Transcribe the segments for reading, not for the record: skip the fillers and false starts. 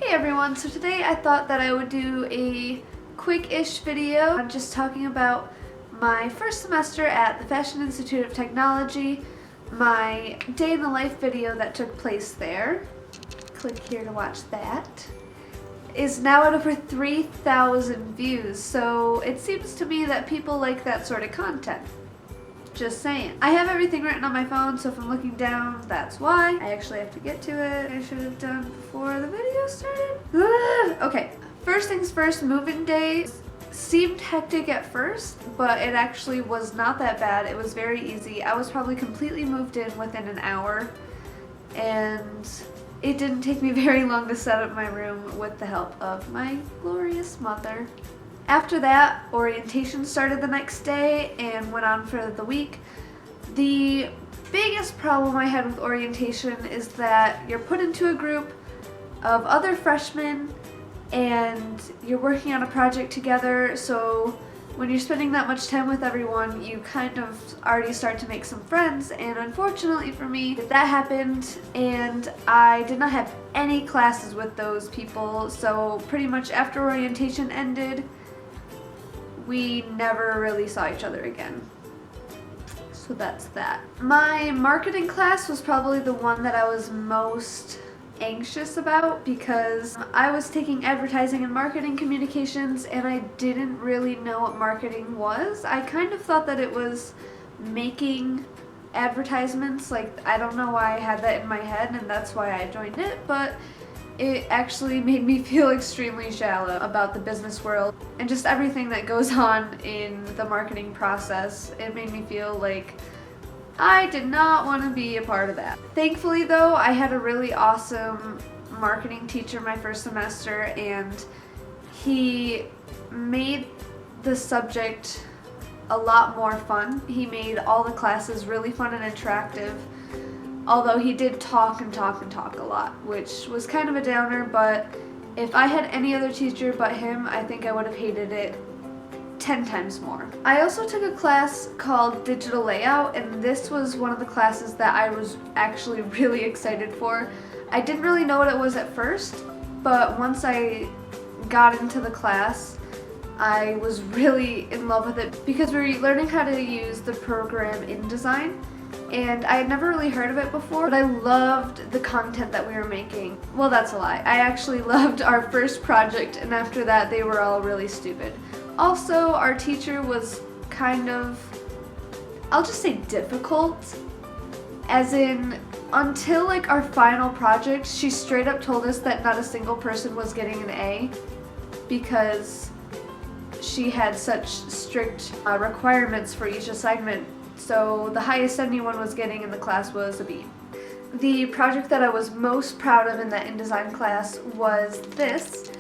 Hey everyone, so today I thought that I would do a quick-ish video. I'm just talking about my first semester at the Fashion Institute of Technology, my day in the life video that took place there. Click here to watch that. Is now at over 3,000 views, so it seems to me that people like that sort of content. Just saying. I have everything written on my phone, so if I'm looking down, that's why. I actually have to get to it. I should have done before the video started. Okay, first things first, moving day seemed hectic at first, but it actually was not that bad. It was very easy. I was probably completely moved in within an hour, and it didn't take me very long to set up my room with the help of my glorious mother. After that, orientation started the next day and went on for the week. The biggest problem I had with orientation is that you're put into a group of other freshmen and you're working on a project together, so when you're spending that much time with everyone, you kind of already start to make some friends, and unfortunately for me, that happened and I did not have any classes with those people, so pretty much after orientation ended, we never really saw each other again. So that's that. My marketing class was probably the one that I was most anxious about because I was taking advertising and marketing communications and I didn't really know what marketing was. I kind of thought that it was making advertisements. Like, I don't know why I had that in my head and that's why I joined it, but it actually made me feel extremely shallow about the business world and just everything that goes on in the marketing process. It made me feel like I did not want to be a part of that. Thankfully though, I had a really awesome marketing teacher my first semester, and he made the subject a lot more fun. He made all the classes really fun and interactive. Although he did talk and talk and talk a lot, which was kind of a downer, but if I had any other teacher but him, I think I would have hated it 10 times more. I also took a class called Digital Layout, and this was one of the classes that I was actually really excited for. I didn't really know what it was at first, but once I got into the class, I was really in love with it because we were learning how to use the program InDesign. And I had never really heard of it before, but I loved the content that we were making. Well, that's a lie. I actually loved our first project, and after that they were all really stupid. Also, our teacher was kind of, I'll just say difficult, as in until like our final project, she straight up told us that not a single person was getting an A because she had such strict requirements for each assignment. So the highest anyone was getting in the class was a B. The project that I was most proud of in that InDesign class was this.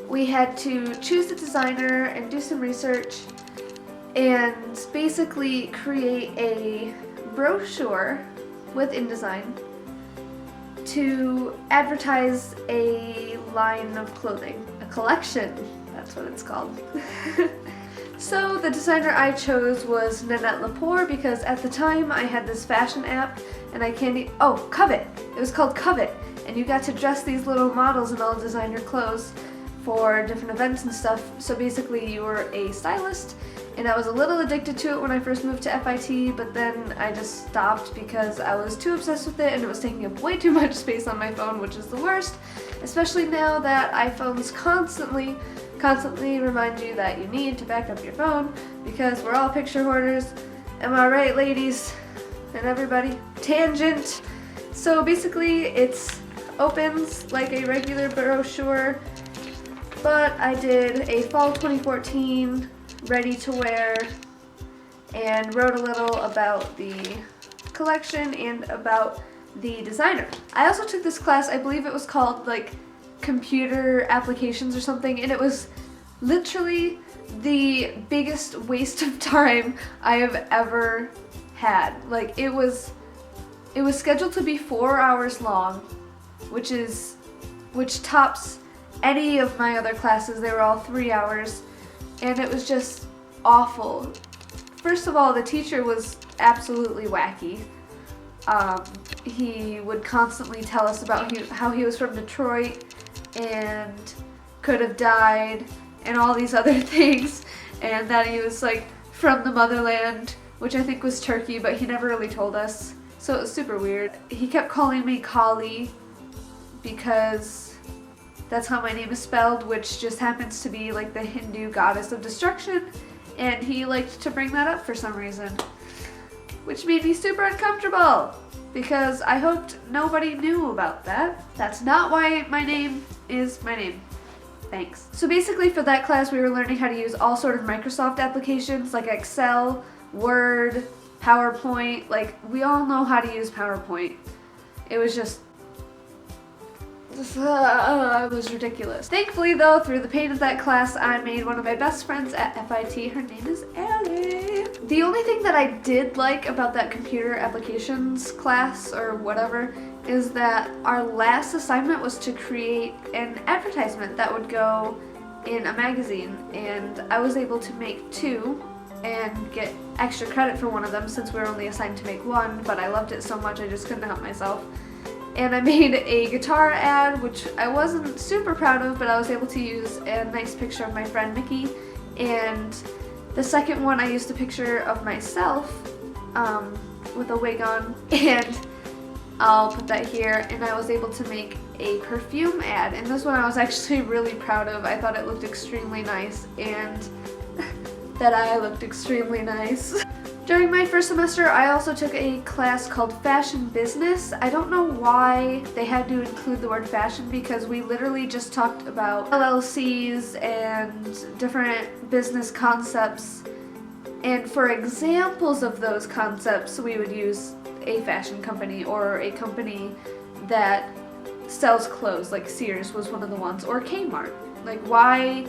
We had to choose a designer and do some research and basically create a brochure with InDesign to advertise a line of clothing, a collection, that's what it's called. So the designer I chose was Nanette Lepore because at the time I had this fashion app and Covet. It was called Covet, and you got to dress these little models in all designer clothes for different events and stuff. So basically you were a stylist, and I was a little addicted to it when I first moved to FIT, but then I just stopped because I was too obsessed with it and it was taking up way too much space on my phone, which is the worst, especially now that iPhones constantly remind you that you need to back up your phone because we're all picture hoarders. Am I right, ladies and everybody? Tangent. So basically it opens like a regular brochure, but I did a fall 2014 ready to wear and wrote a little about the collection and about the designer. I also took this class, I believe it was called like computer applications or something, and it was literally the biggest waste of time I have ever had. Like, it was scheduled to be 4 hours long, which tops any of my other classes. They were all 3 hours, and it was just awful. First of all, the teacher was absolutely wacky. He would constantly tell us about how he was from Detroit and could have died and all these other things, and that he was like from the motherland, which I think was Turkey, but he never really told us, so it was super weird. He kept calling me Kali because that's how my name is spelled, which just happens to be like the Hindu goddess of destruction, and he liked to bring that up for some reason, which made me super uncomfortable because I hoped nobody knew about that. That's not why my name is my name. Thanks. So basically for that class we were learning how to use all sort of Microsoft applications like Excel, Word, PowerPoint. Like, we all know how to use PowerPoint. It was just it was ridiculous. Thankfully though, through the pain of that class, I made one of my best friends at FIT. Her name is Ellie. The only thing that I did like about that computer applications class or whatever is that our last assignment was to create an advertisement that would go in a magazine, and I was able to make 2 and get extra credit for one of them since we were only assigned to make 1, but I loved it so much I just couldn't help myself. And I made a guitar ad, which I wasn't super proud of, but I was able to use a nice picture of my friend Mickey. And the second one I used a picture of myself with a wig on, and I'll put that here. And I was able to make a perfume ad, and this one I was actually really proud of. I thought it looked extremely nice, and that I looked extremely nice. During my first semester, I also took a class called Fashion Business. I don't know why they had to include the word fashion because we literally just talked about LLCs and different business concepts. And for examples of those concepts, we would use a fashion company or a company that sells clothes, like Sears was one of the ones, or Kmart. Like, why?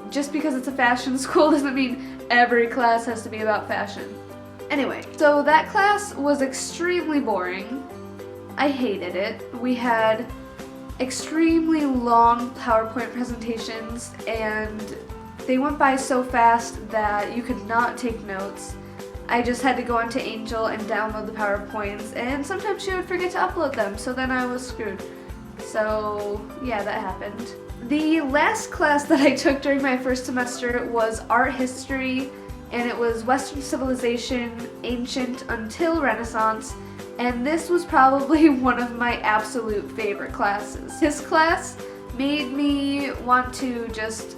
Just because it's a fashion school doesn't mean every class has to be about fashion. Anyway, so that class was extremely boring. I hated it. We had extremely long PowerPoint presentations, and they went by so fast that you could not take notes. I just had to go onto Angel and download the PowerPoints, and sometimes she would forget to upload them, so then I was screwed. So yeah, that happened. The last class that I took during my first semester was art history, and it was Western civilization, ancient until Renaissance, and this was probably one of my absolute favorite classes. This class made me want to just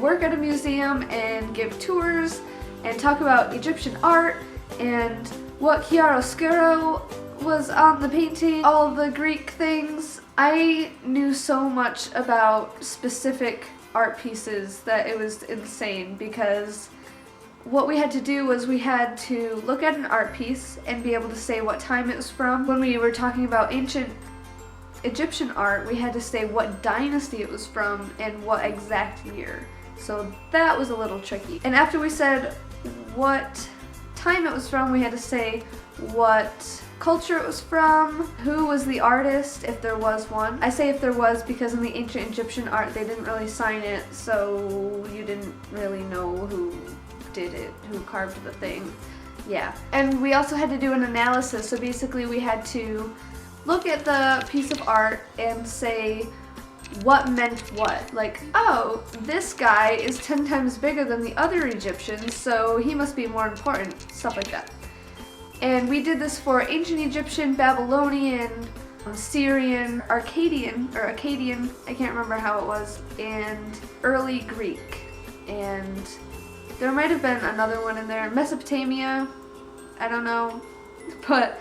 work at a museum and give tours and talk about Egyptian art and what chiaroscuro was on the painting, all the Greek things. I knew so much about specific art pieces that it was insane, because what we had to do was we had to look at an art piece and be able to say what time it was from. When we were talking about ancient Egyptian art, we had to say what dynasty it was from and what exact year. So that was a little tricky. And after we said what time it was from, we had to say what culture it was from, who was the artist, if there was one. I say if there was because in the ancient Egyptian art they didn't really sign it, so you didn't really know who did it, who carved the thing. Yeah. And we also had to do an analysis, so basically we had to look at the piece of art and say what meant what. Like, oh, this guy is 10 times bigger than the other Egyptians, so he must be more important, stuff like that. And we did this for ancient Egyptian, Babylonian, Syrian, Akkadian, I can't remember how it was, and early Greek. And there might have been another one in there, Mesopotamia, I don't know, but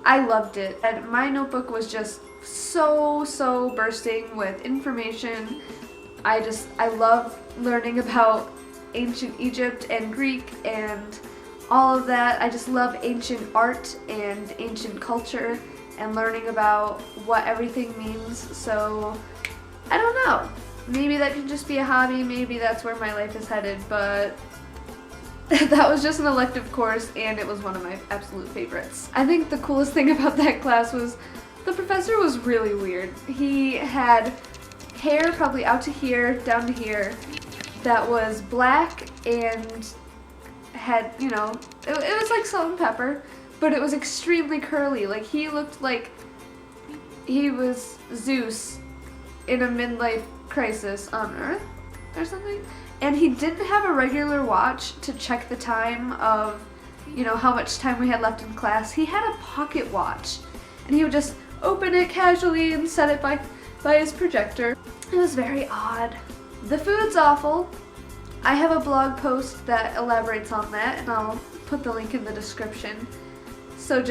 I loved it. And my notebook was just so bursting with information. I love learning about ancient Egypt and Greek and all of that. I just love ancient art and ancient culture and learning about what everything means. So I don't know, maybe that could just be a hobby, maybe that's where my life is headed, but that was just an elective course and it was one of my absolute favorites. I think the coolest thing about that class was the professor was really weird. He had hair probably out to here, down to here, that was black and had, you know, it was like salt and pepper, but it was extremely curly. Like, he looked like he was Zeus in a midlife crisis on Earth or something. And he didn't have a regular watch to check the time of, you know, how much time we had left in class. He had a pocket watch, and he would just open it casually and set it by his projector. It was very odd. The food's awful. I have a blog post that elaborates on that, and I'll put the link in the description. So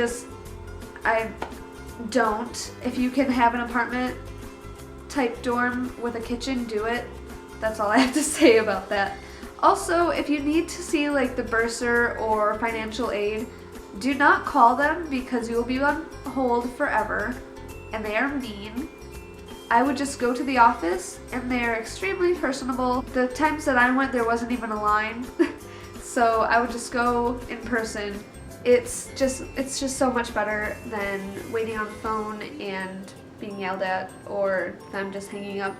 if you can have an apartment type dorm with a kitchen, do it. That's all I have to say about that. Also, if you need to see like the bursar or financial aid, do not call them because you will be on hold forever, and they are mean. I would just go to the office, and they are extremely personable. The times that I went, there wasn't even a line, so I would just go in person. It's just so much better than waiting on the phone and being yelled at, or them just hanging up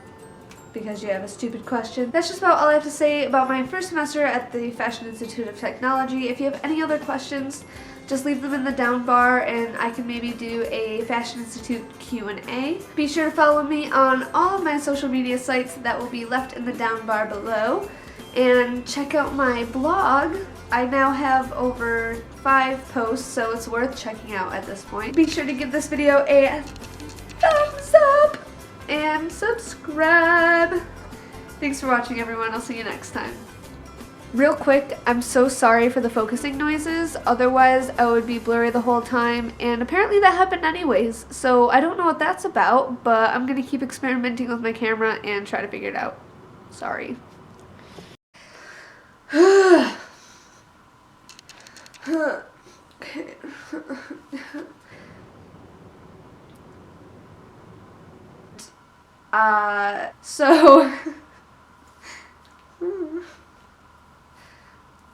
because you have a stupid question. That's just about all I have to say about my first semester at the Fashion Institute of Technology. If you have any other questions, just leave them in the down bar and I can maybe do a Fashion Institute Q&A. Be sure to follow me on all of my social media sites that will be left in the down bar below. And check out my blog. I now have over 5 posts, so it's worth checking out at this point. Be sure to give this video a thumbs up and subscribe. Thanks for watching, everyone. I'll see you next time. Real quick, I'm so sorry for the focusing noises. Otherwise, I would be blurry the whole time, and apparently that happened anyways. So I don't know what that's about, but I'm gonna keep experimenting with my camera and try to figure it out. Sorry. Okay. So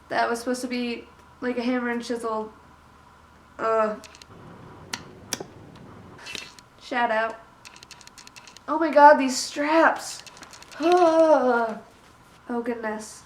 that was supposed to be like a hammer and chisel. Shout out. Oh my god, these straps. Oh goodness.